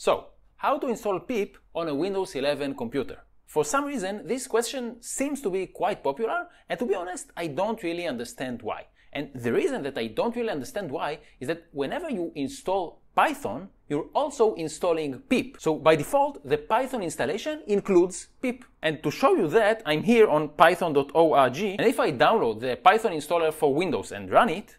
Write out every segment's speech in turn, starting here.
So, how to install pip on a Windows 11 computer? For some reason, this question seems to be quite popular, and to be honest, I don't really understand why. And the reason that I don't really understand why is that whenever you install Python, you're also installing pip. So by default, the Python installation includes pip. And to show you that, I'm here on python.org, and if I download the Python installer for Windows and run it,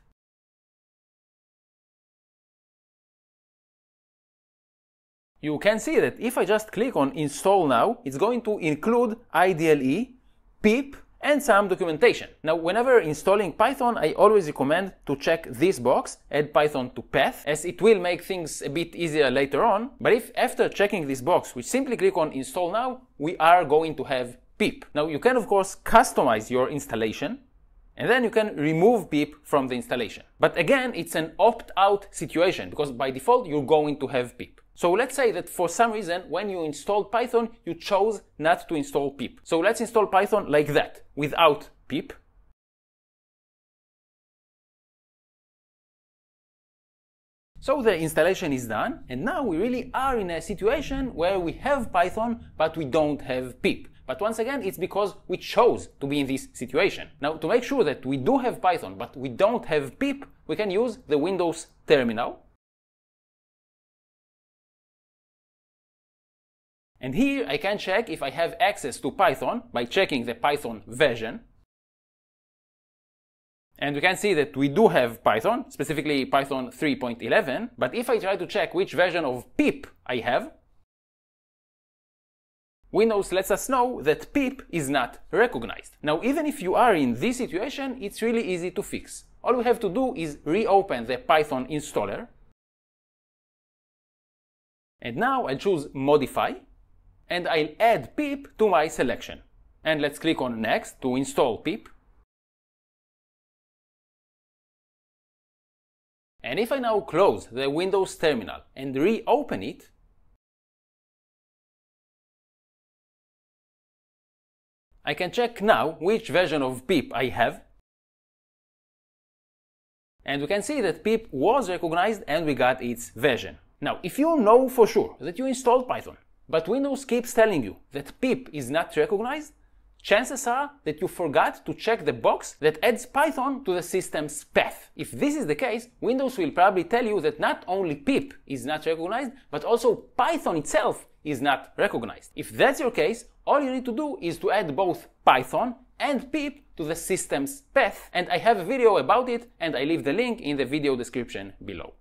you can see that if I just click on install now, it's going to include IDLE, pip, and some documentation. Now, whenever installing Python, I always recommend to check this box, add Python to path, as it will make things a bit easier later on. But if after checking this box, we simply click on install now, we are going to have pip. Now, you can of course customize your installation, and then you can remove pip from the installation. But again, it's an opt-out situation, because by default, you're going to have pip. So let's say that for some reason, when you installed Python, you chose not to install pip. So let's install Python like that, without pip. So the installation is done, and now we really are in a situation where we have Python, but we don't have pip. But once again, it's because we chose to be in this situation. Now, to make sure that we do have Python, but we don't have pip, we can use the Windows terminal. And here I can check if I have access to Python by checking the Python version. And we can see that we do have Python, specifically Python 3.11. But if I try to check which version of pip I have, Windows lets us know that pip is not recognized. Now, even if you are in this situation, it's really easy to fix. All we have to do is reopen the Python installer. And now I'll choose Modify. And I'll add pip to my selection. And let's click on Next to install pip. And if I now close the Windows terminal and reopen it, I can check now which version of pip I have. And we can see that pip was recognized and we got its version. Now, if you know for sure that you installed Python, but Windows keeps telling you that pip is not recognized, chances are that you forgot to check the box that adds Python to the system's path. If this is the case, Windows will probably tell you that not only pip is not recognized, but also Python itself is not recognized. If that's your case, all you need to do is to add both Python and pip to the system's path, and I have a video about it, and I leave the link in the video description below.